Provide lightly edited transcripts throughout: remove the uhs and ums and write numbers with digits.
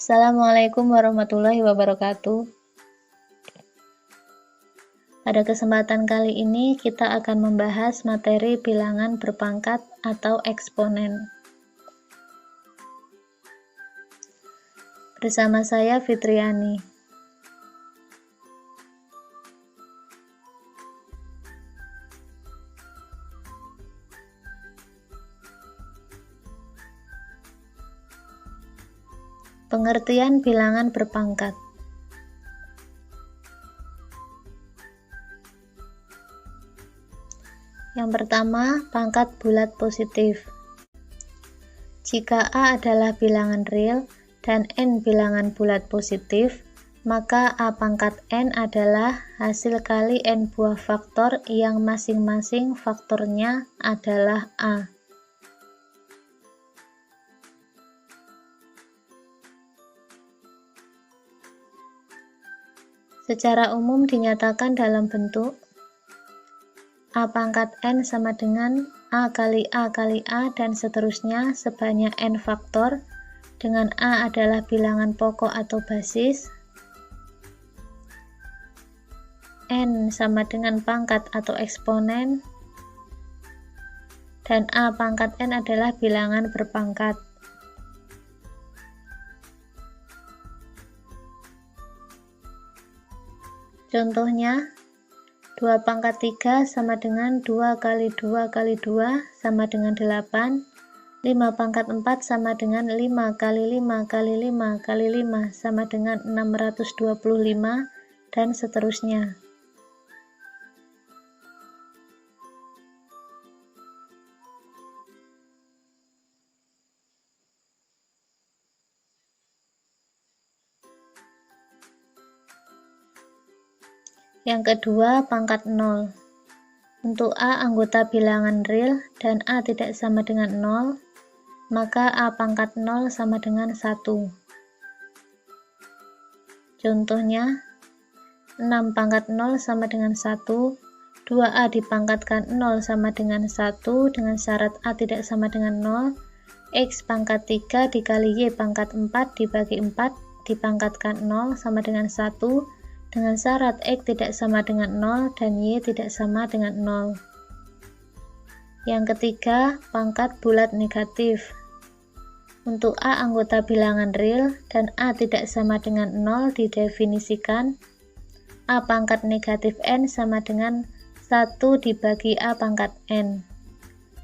Assalamualaikum warahmatullahi wabarakatuh. Pada kesempatan kali ini kita akan membahas materi bilangan berpangkat atau eksponen. Bersama saya Fitriani. Pengertian bilangan berpangkat. Yang pertama, pangkat bulat positif. Jika A adalah bilangan real dan N bilangan bulat positif, maka A pangkat N adalah hasil kali N buah faktor yang masing-masing faktornya adalah A. Secara umum dinyatakan dalam bentuk A pangkat N sama dengan A kali A kali A dan seterusnya sebanyak N faktor, dengan A adalah bilangan pokok atau basis, N sama dengan pangkat atau eksponen, dan A pangkat N adalah bilangan berpangkat. Contohnya, 2 pangkat 3 sama dengan 2 kali 2 kali 2 sama dengan 8, 5 pangkat 4 sama dengan 5 kali 5 kali 5 kali 5 sama dengan 625, dan seterusnya. Yang kedua, pangkat 0. Untuk A anggota bilangan real dan A tidak sama dengan 0, maka A pangkat 0 sama dengan 1. Contohnya, 6 pangkat 0 sama dengan 1, 2A dipangkatkan 0 sama dengan 1 dengan syarat A tidak sama dengan 0, X pangkat 3 dikali Y pangkat 4 dibagi 4 dipangkatkan 0 sama dengan 1, dengan syarat X tidak sama dengan 0 dan Y tidak sama dengan 0. Yang ketiga, pangkat bulat negatif. Untuk A anggota bilangan real dan A tidak sama dengan 0 didefinisikan A pangkat negatif N sama dengan 1 dibagi A pangkat N.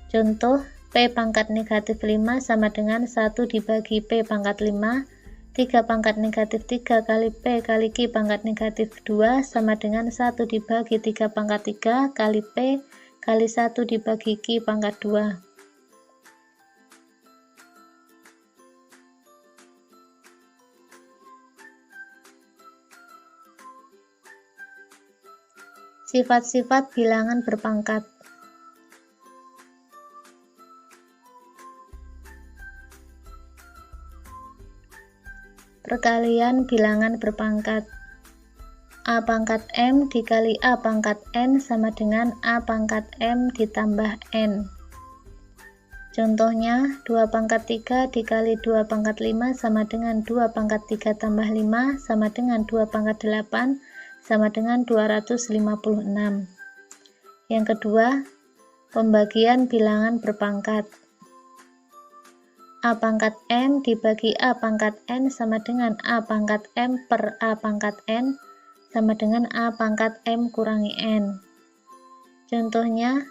Contoh, P pangkat negatif 5 sama dengan 1 dibagi P pangkat 5, 3 pangkat negatif 3 kali P kali Q pangkat negatif 2 sama dengan 1 dibagi 3 pangkat 3 kali P kali 1 dibagi Q pangkat 2. Sifat-sifat bilangan berpangkat. Perkalian bilangan berpangkat. A pangkat M dikali A pangkat N sama dengan A pangkat M ditambah N. Contohnya, 2 pangkat 3 dikali 2 pangkat 5 sama dengan 2 pangkat 3 tambah 5 sama dengan 2 pangkat 8 sama dengan 256. Yang kedua, pembagian bilangan berpangkat. A pangkat M dibagi A pangkat N sama dengan A pangkat M per A pangkat N sama dengan A pangkat M kurangi N. Contohnya,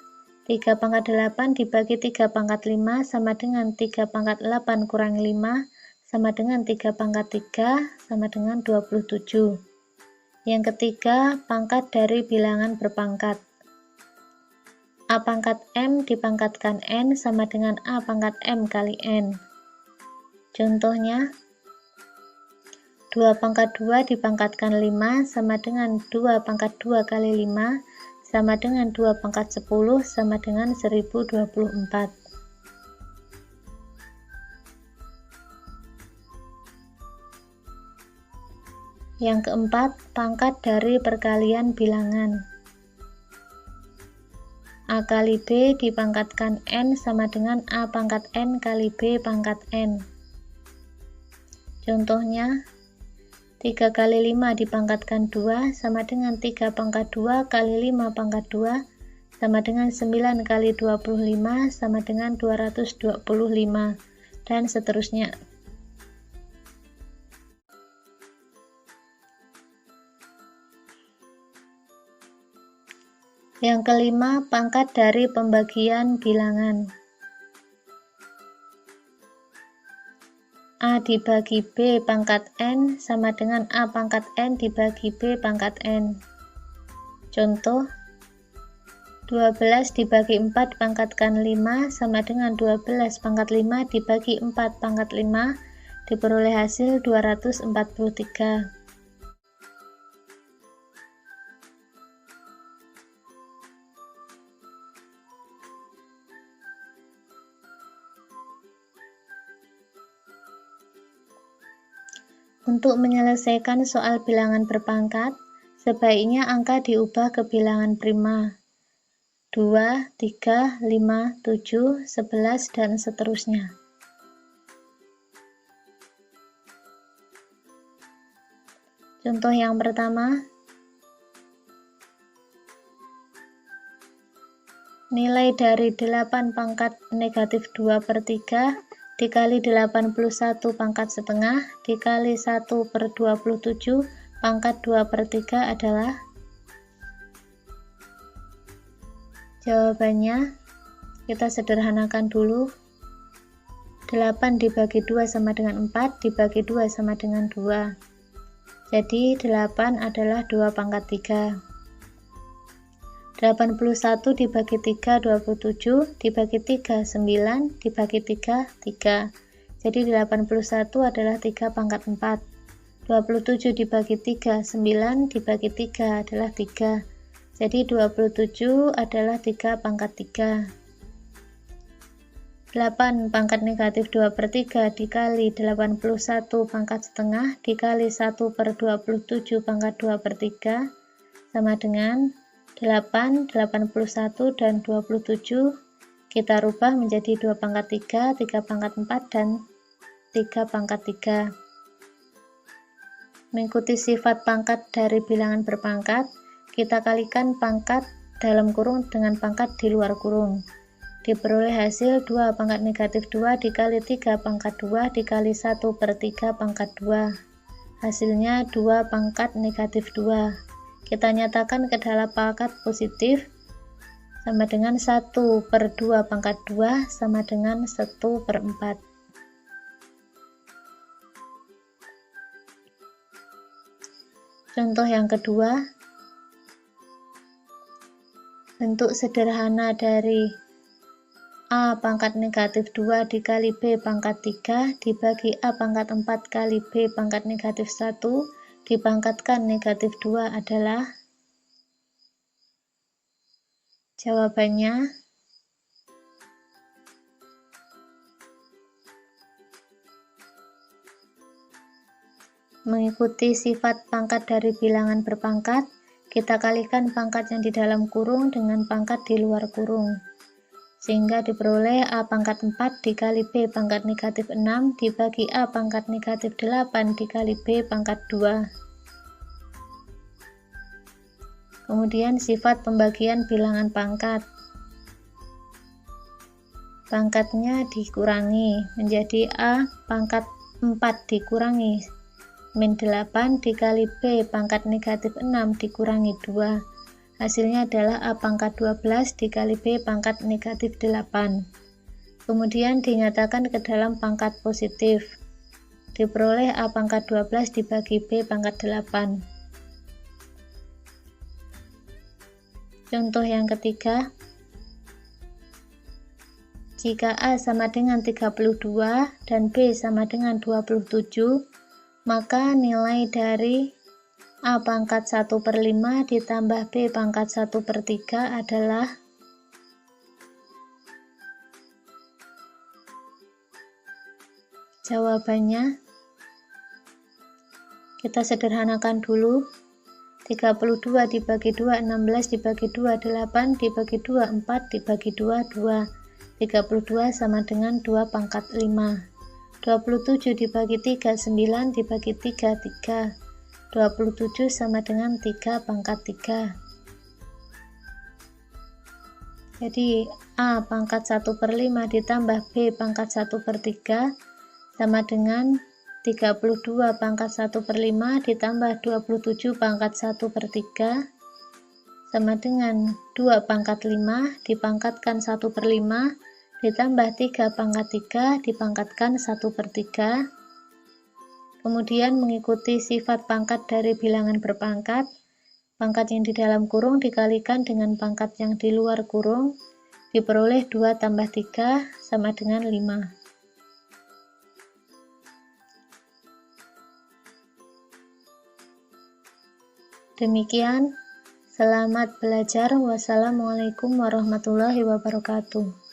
3 pangkat 8 dibagi 3 pangkat 5 sama dengan 3 pangkat 8 kurangi 5 sama dengan 3 pangkat 3 sama dengan 27. Yang ketiga, pangkat dari bilangan berpangkat. A pangkat M dipangkatkan N sama dengan A pangkat M kali N. Contohnya, 2 pangkat 2 dipangkatkan 5 sama dengan 2 pangkat 2 kali 5 sama dengan 2 pangkat 10 sama dengan 1024. Yang keempat, pangkat dari perkalian bilangan. A kali B dipangkatkan N sama dengan A pangkat N kali B pangkat N. Contohnya, 3 kali 5 dipangkatkan 2 sama dengan 3 pangkat 2 kali 5 pangkat 2 sama dengan 9 kali 25 sama dengan 225, dan seterusnya. Yang kelima, pangkat dari pembagian bilangan. A dibagi B pangkat N sama dengan A pangkat N dibagi B pangkat N. Contoh, 12 dibagi 4 pangkatkan 5 sama dengan 12 pangkat 5 dibagi 4 pangkat 5, diperoleh hasil 243. Untuk menyelesaikan soal bilangan berpangkat, sebaiknya angka diubah ke bilangan prima. 2, 3, 5, 7, 11, dan seterusnya. Contoh yang pertama, nilai dari 8 pangkat negatif 2 per 3 dikali 81 pangkat setengah dikali 1 per 27 pangkat 2 per 3 adalah? Jawabannya, kita sederhanakan dulu. 8 dibagi 2 sama dengan 4, dibagi 2 sama dengan 2. Jadi 8 adalah 2 pangkat 3. 81 dibagi 3, 27, dibagi 3, 9, dibagi 3, 3. Jadi 81 adalah 3 pangkat 4. 27 dibagi 3, 9, dibagi 3 adalah 3. Jadi 27 adalah 3 pangkat 3. 8 pangkat negatif 2 per 3 dikali 81 pangkat setengah dikali 1 per 27 pangkat 2 per 3 sama dengan 8, 81, dan 27 kita rubah menjadi 2 pangkat 3, 3 pangkat 4, dan 3 pangkat 3. Mengikuti sifat pangkat dari bilangan berpangkat, kita kalikan pangkat dalam kurung dengan pangkat di luar kurung. Diperoleh hasil 2 pangkat negatif 2 dikali 3 pangkat 2 dikali 1 per 3 pangkat 2. Hasilnya 2 pangkat negatif 2. Kita nyatakan ke dalam pangkat positif sama dengan 1 per 2 pangkat 2 sama dengan 1 per 4. Contoh yang kedua, bentuk sederhana dari A pangkat negatif 2 dikali B pangkat 3 dibagi A pangkat 4 kali B pangkat negatif 1 dipangkatkan negatif 2 adalah? Jawabannya, mengikuti sifat pangkat dari bilangan berpangkat, kita kalikan pangkat yang di dalam kurung dengan pangkat di luar kurung. Sehingga diperoleh A pangkat 4 dikali B pangkat negatif 6 dibagi A pangkat negatif 8 dikali B pangkat 2. Kemudian sifat pembagian bilangan pangkat. Pangkatnya dikurangi menjadi A pangkat 4 dikurangi min 8 dikali B pangkat negatif 6 dikurangi 2. Hasilnya adalah A pangkat 12 dikali B pangkat negatif 8. Kemudian dinyatakan ke dalam pangkat positif. Diperoleh A pangkat 12 dibagi B pangkat 8. Contoh yang ketiga, jika A sama dengan 32 dan B sama dengan 27, maka nilai dari A pangkat 1 per 5 ditambah B pangkat 1 per 3 adalah? Jawabannya, kita sederhanakan dulu. 32 dibagi 2, 16 dibagi 2, 8 dibagi 2, 4 dibagi 2, 2. 32 sama dengan 2 pangkat 5. 27 dibagi 3, 9 dibagi 3, 3. 27 sama dengan 3 pangkat 3. Jadi A pangkat 1/5 ditambah B pangkat 1/3 sama dengan 32 pangkat 1/5 ditambah 27 pangkat 1/3 sama dengan 2 pangkat 5 dipangkatkan 1/5 ditambah 3 pangkat 3 dipangkatkan 1/3. Kemudian mengikuti sifat pangkat dari bilangan berpangkat, pangkat yang di dalam kurung dikalikan dengan pangkat yang di luar kurung, diperoleh 2 tambah 3 sama dengan 5. Demikian, selamat belajar. Wassalamualaikum warahmatullahi wabarakatuh.